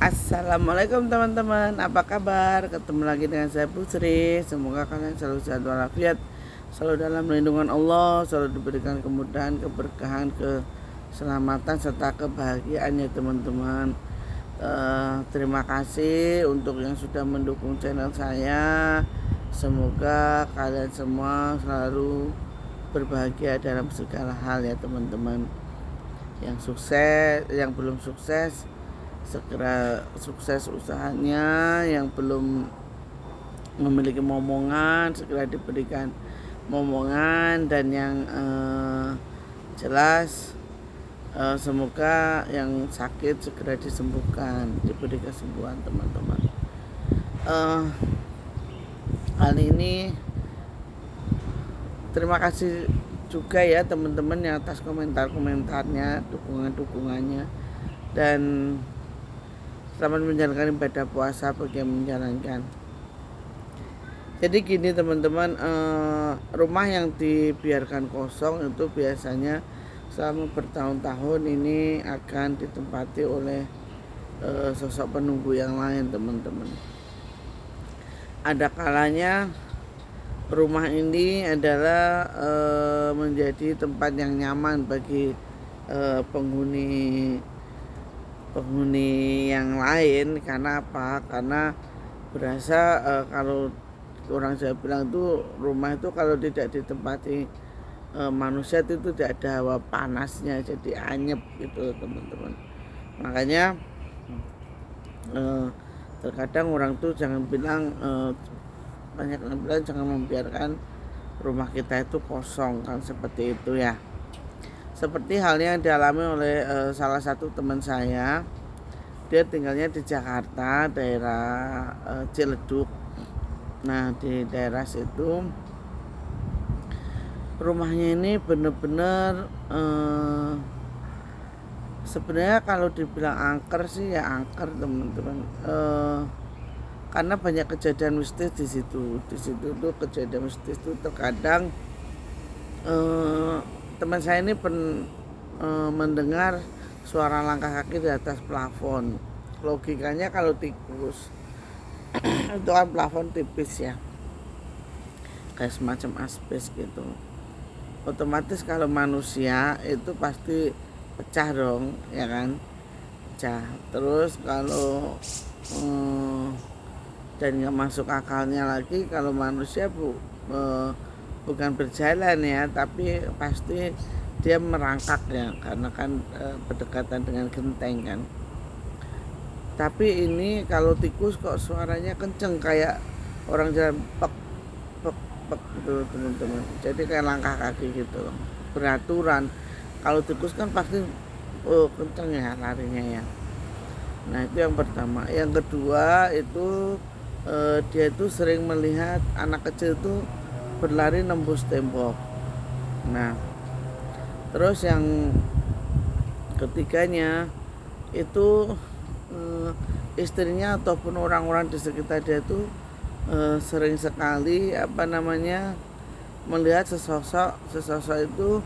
Assalamualaikum teman-teman, apa kabar? Ketemu lagi dengan saya Putri. Semoga kalian selalu sehat walafiat, selalu dalam lindungan Allah, selalu diberikan kemudahan, keberkahan, keselamatan serta kebahagiaan ya teman-teman. Terima kasih untuk yang sudah mendukung channel saya. Semoga kalian semua selalu berbahagia dalam segala hal ya teman-teman. Yang sukses, yang belum sukses segera sukses usahanya, yang belum memiliki momongan segera diberikan momongan, dan yang jelas semoga yang sakit segera disembuhkan, diberi kesembuhan teman-teman. Kali ini terima kasih juga ya teman-teman yang atas komentar-komentarnya, dukungan-dukungannya, dan selamat menjalankan ibadah puasa bagi yang menjalankan. Jadi gini teman-teman, rumah yang dibiarkan kosong itu biasanya selama bertahun-tahun ini akan ditempati oleh sosok penunggu yang lain teman-teman. Ada kalanya rumah ini adalah menjadi tempat yang nyaman bagi penghuni yang lain. Karena apa? Karena berasa kalau orang Jawa bilang itu rumah itu kalau tidak ditempati manusia itu tidak ada hawa panasnya, jadi anyep gitu teman-teman. Makanya terkadang orang tuh jangan bilang banyak yang bilang jangan membiarkan rumah kita itu kosong, kan seperti itu ya. Seperti halnya yang dialami oleh salah satu teman saya. Dia tinggalnya di Jakarta, daerah Ciledug. Nah, di daerah situ rumahnya ini benar-benar sebenarnya kalau dibilang angker sih ya angker teman-teman. Karena banyak kejadian mistis di situ. Di situ tuh kejadian mistis itu terkadang teman saya ini mendengar suara langkah kaki di atas plafon. Logikanya kalau tikus itu kan plafon tipis ya, kayak semacam asbes gitu. Otomatis kalau manusia itu pasti pecah dong, ya kan? Pecah. Terus kalau dan nggak masuk akalnya lagi kalau manusia bukan berjalan ya, tapi pasti dia merangkak ya, karena kan berdekatan dengan genteng kan. Tapi ini kalau tikus kok suaranya kenceng kayak orang jalan pek pek pek gitu teman-teman. Jadi kayak langkah kaki gitu, beraturan. Kalau tikus kan pasti kenceng ya larinya ya. Nah itu yang pertama. Yang kedua itu dia itu sering melihat anak kecil itu berlari nembus tembok. Nah terus yang ketiganya itu istrinya ataupun orang-orang di sekitar dia itu sering sekali melihat sesosok itu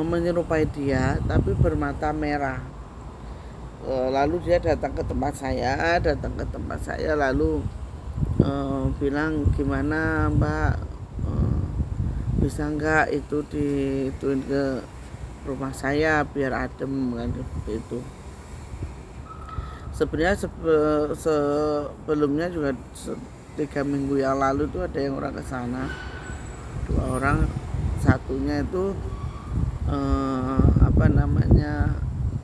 menyerupai dia tapi bermata merah. Lalu dia datang ke tempat saya lalu bilang, gimana Mbak, bisa nggak itu dituin ke rumah saya biar adem kan seperti itu. Sebenarnya sebelumnya juga 3 minggu yang lalu itu ada yang orang ke sana, 2 orang, satunya itu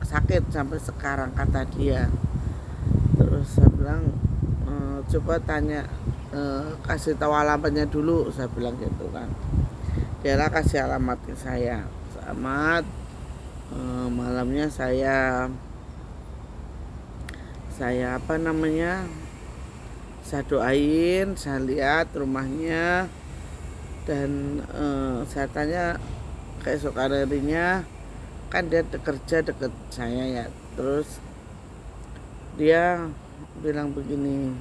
sakit sampai sekarang kata dia. Terus saya bilang coba tanya, kasih tahu alamatnya dulu, saya bilang gitu kan. Dia lah kasih alamat ke saya. Selamat malamnya saya saya doain, saya lihat rumahnya, dan saya tanya keesokan harinya, kan dia kerja deket saya ya. Terus dia bilang begini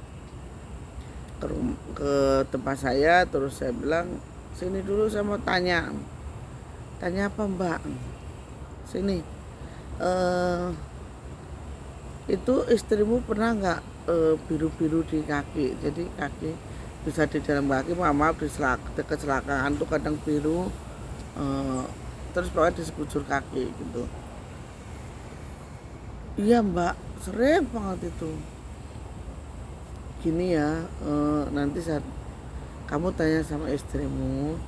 ke tempat saya. Terus saya bilang, sini dulu saya mau tanya apa Mbak, sini itu istrimu pernah nggak biru-biru di kaki, jadi kaki bisa di dalam kaki, maaf di kecelakaan tuh kadang biru, eh, terus pokoknya di sekujur kaki gitu. Iya mbak, sering banget itu. Gini ya, nanti saat kamu tanya sama istrimu,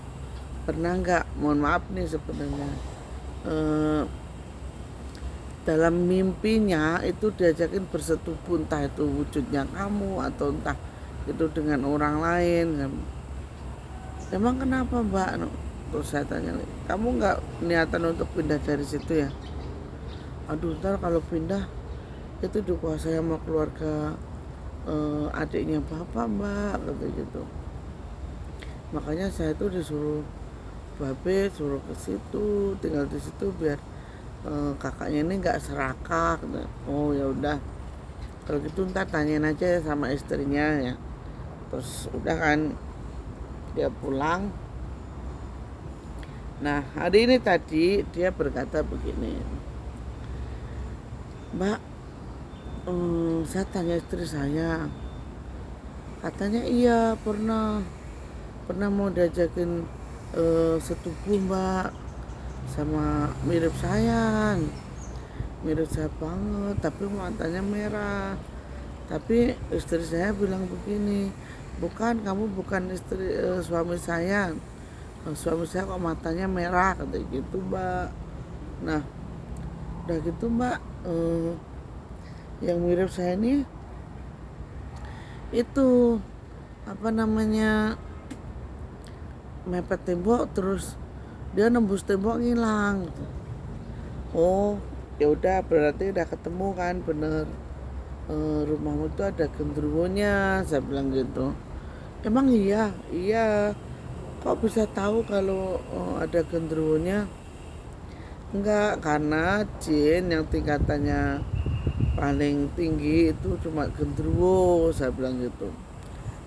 pernah nggak, mohon maaf nih sebenarnya, eh, dalam mimpinya itu diajakin bersetubuh, entah itu wujudnya kamu atau entah itu dengan orang lain. Emang kenapa mbak? Terus saya tanya, kamu nggak niatan untuk pindah dari situ ya? Aduh, ntar kalau pindah itu dikuasai sama keluarga adiknya bapak mbak, kata gitu. Makanya saya tuh disuruh babe suruh ke situ, tinggal di situ biar kakaknya ini nggak serakah. Oh ya udah, kalau gitu ntar tanyain aja sama istrinya ya. Terus udah kan dia pulang. Nah hari ini tadi dia berkata begini, mbak, saya tanya istri saya, katanya iya pernah mau diajakin setubuh mbak, sama mirip saya banget, tapi matanya merah. Tapi istri saya bilang begini, kamu bukan suami saya. Suami saya kok matanya merah, kata gitu mbak. Nah udah gitu mbak, yang mirip saya ini itu apa namanya, mepet tembok terus dia nembus tembok ngilang. Oh ya udah, berarti udah ketemu kan, bener, rumahmu itu ada genderuwonya, saya bilang gitu. Emang iya kok bisa tahu kalau ada genderuwonya? Enggak, karena jin yang tingkatannya paling tinggi itu cuma genderuwo, saya bilang gitu.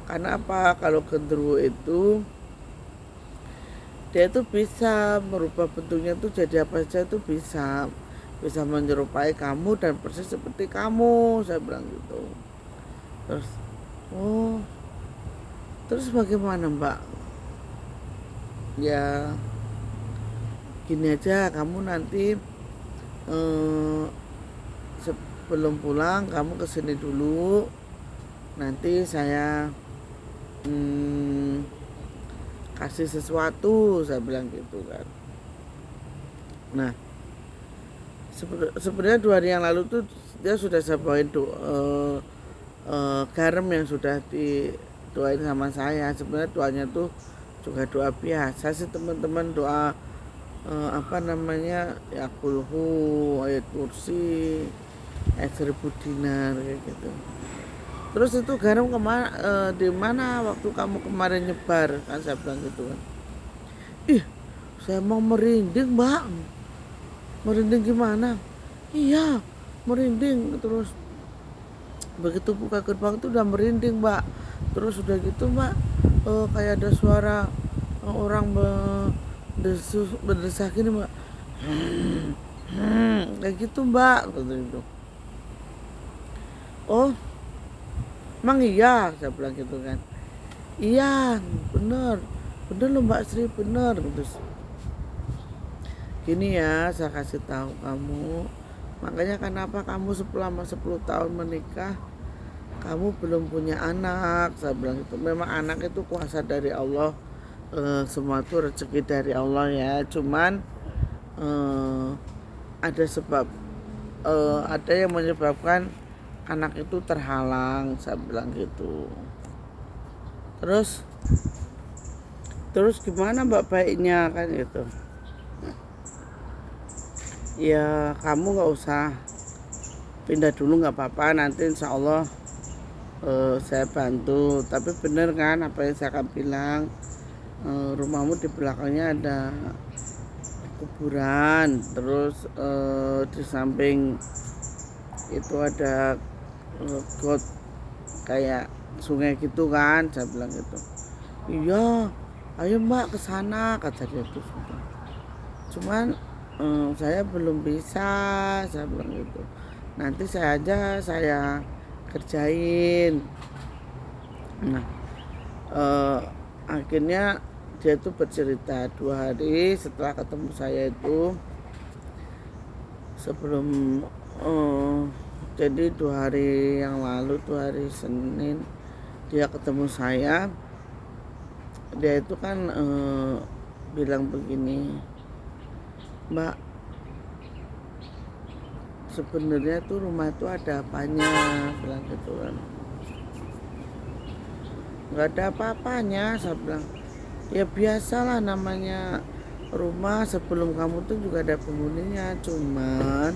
Karena apa? Kalau genderuwo itu dia itu bisa merubah bentuknya tuh jadi apa saja, itu bisa menyerupai kamu dan persis seperti kamu, saya bilang gitu. Terus oh terus bagaimana mbak? Ya gini aja, kamu nanti sebelum pulang kamu kesini dulu, nanti saya kasih sesuatu, saya bilang gitu kan. Nah sebenarnya 2 hari yang lalu tuh dia sudah saya bawain garam yang sudah didoain sama saya. Sebenarnya doanya tuh juga doa biasa sih teman-teman, doa apa namanya, ya kulhu, ayat kursi, ayat 1000 dinar kayak gitu. Terus itu garam di mana waktu kamu kemarin nyebar, kan saya bilang gitu kan. Ih, saya mau merinding mbak. Merinding gimana? Iya, merinding. Terus begitu buka gerbang itu udah merinding mbak. Terus udah gitu mbak, kayak ada suara orang berdesak gini mbak. Kayak gitu mbak, gitu. Oh emang iya, saya bilang gitu kan. Iya bener loh mbak Sri, bener. Terus gini ya, saya kasih tahu kamu, makanya kenapa kamu selama 10 tahun menikah kamu belum punya anak, saya bilang gitu. Memang anak itu kuasa dari Allah, semua itu rezeki dari Allah ya. Cuman ada sebab, ada yang menyebabkan anak itu terhalang, saya bilang gitu. Terus gimana mbak baiknya, kan gitu. Ya kamu nggak usah pindah dulu, nggak apa-apa, nanti insya Allah saya bantu. Tapi bener kan apa yang saya akan bilang, rumahmu di belakangnya ada kuburan, terus di samping itu ada got kayak sungai gitu kan, saya bilang gitu. Iya ayo mbak ke sana, kata dia tuh. Cuman saya belum bisa, saya bilang gitu. nanti saya kerjain. Nah, akhirnya dia tuh bercerita 2 hari setelah ketemu saya itu, sebelum jadi 2 hari yang lalu, 2 hari Senin dia ketemu saya. Dia itu kan bilang begini, Mbak, sebenarnya tuh rumah itu ada apanya, bilang gitu kan. Nggak ada apa-apanya, saya bilang. Ya biasalah, namanya rumah sebelum kamu tuh juga ada penghuninya, cuman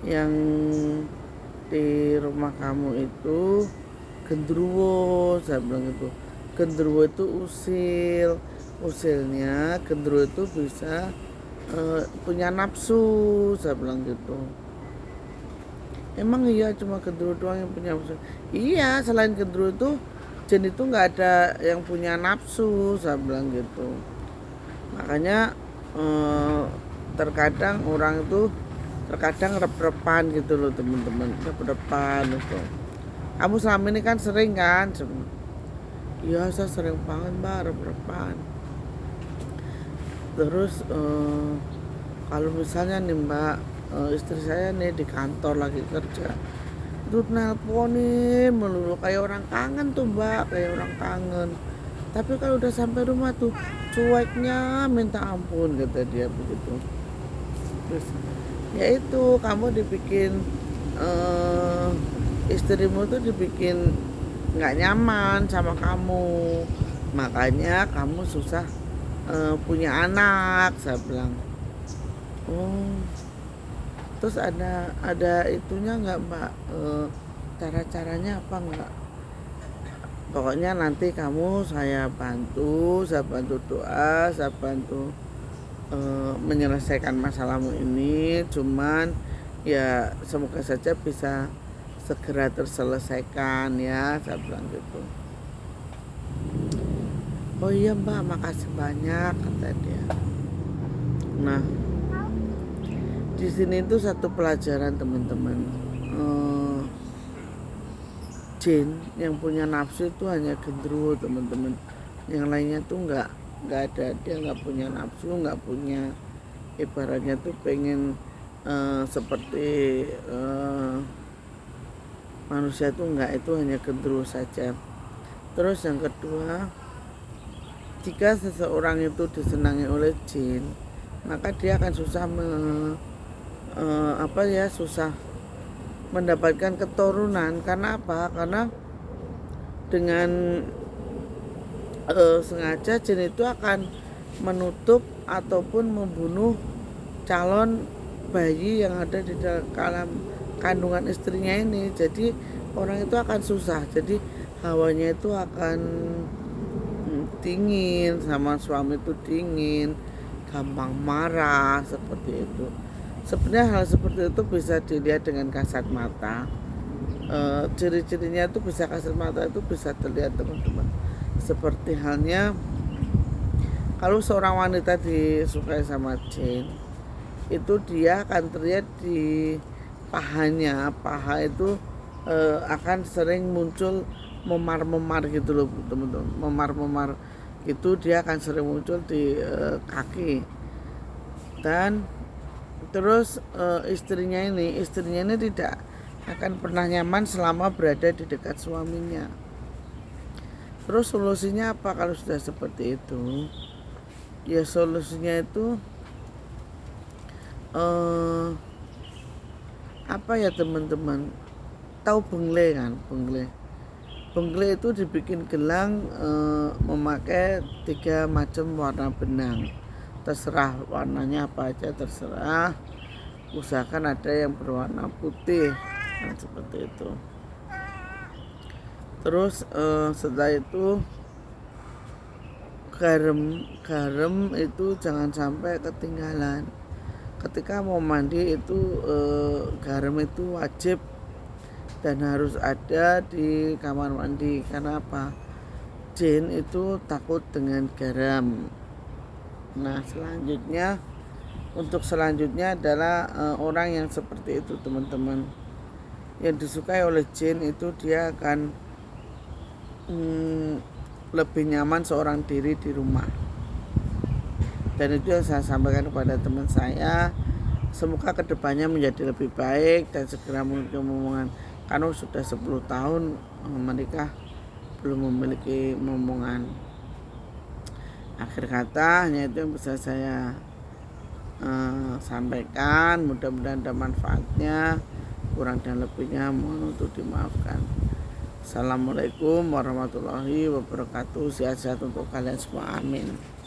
yang di rumah kamu itu genderuwo, saya bilang gitu. Genderuwo itu usilnya genderuwo itu bisa punya nafsu, saya bilang gitu. Emang iya cuma genderuwo doang yang punya nafsu? Iya, selain genderuwo itu jin itu nggak ada yang punya nafsu, saya bilang gitu. Makanya terkadang orang itu terkadang rep-repan gitu loh teman-teman, rep-repan itu. Kamu selama ini kan sering kan? Iya, saya sering banget Mbak, rep-repan. Terus kalau misalnya nih Mbak, istri saya nih di kantor lagi kerja, itu nelponin melulu kayak orang kangen tuh Mbak, kayak orang kangen. Tapi kalau udah sampai rumah tuh cueknya minta ampun, kata dia begitu. Terus ya itu, kamu dibikin istrimu tuh dibikin nggak nyaman sama kamu, makanya kamu susah punya anak, saya bilang. Oh, terus ada itunya nggak Mbak, cara-caranya apa nggak? Pokoknya nanti kamu saya bantu doa, saya bantu menyelesaikan masalahmu ini. Cuman ya semoga saja bisa segera terselesaikan ya, saya bilang gitu. Oh iya Mbak, makasih banyak, kata dia. Nah, di sini tuh satu pelajaran teman-teman. Jin yang punya nafsu itu hanya genderuwo teman-teman. Yang lainnya tuh nggak ada, dia nggak punya nafsu, nggak punya, ibaratnya tuh pengen seperti manusia tuh nggak, itu hanya genderuwo saja. Terus yang kedua, jika seseorang itu disenangi oleh jin, maka dia akan susah susah mendapatkan keturunan. Karena apa? Karena dengan sengaja jin itu akan menutup ataupun membunuh calon bayi yang ada di dalam kandungan istrinya ini. Jadi orang itu akan susah, jadi hawanya itu akan dingin, sama suami itu dingin, gampang marah, seperti itu. Sebenarnya hal seperti itu bisa dilihat dengan kasat mata. Ciri-cirinya itu bisa kasat mata itu bisa terlihat teman-teman. Seperti halnya kalau seorang wanita disukai sama jin, itu dia akan terlihat di pahanya. Paha itu akan sering muncul memar-memar gitu loh teman-teman. Memar-memar itu dia akan sering muncul di kaki. Dan terus istrinya ini tidak akan pernah nyaman selama berada di dekat suaminya. Terus solusinya apa kalau sudah seperti itu? Ya solusinya itu apa ya teman-teman? Tahu bengle kan? Bengle itu dibikin gelang memakai 3 macam warna benang. Terserah warnanya apa aja, terserah, usahakan ada yang berwarna putih, nah, seperti itu. Terus setelah itu garam itu jangan sampai ketinggalan. Ketika mau mandi itu garam itu wajib dan harus ada di kamar mandi. Karena apa? Jin itu takut dengan garam. Nah, selanjutnya adalah orang yang seperti itu teman-teman. yang disukai oleh jin itu dia akan lebih nyaman seorang diri di rumah. Dan itu yang saya sampaikan kepada teman saya. Semoga kedepannya menjadi lebih baik dan segera memiliki momongan. Karena sudah 10 tahun menikah belum memiliki momongan. Akhir kata hanya itu yang bisa saya sampaikan. Mudah-mudahan ada manfaatnya. Kurang dan lebihnya mohon untuk dimaafkan. Assalamualaikum warahmatullahi wabarakatuh. Sehat-sehat untuk kalian semua, amin.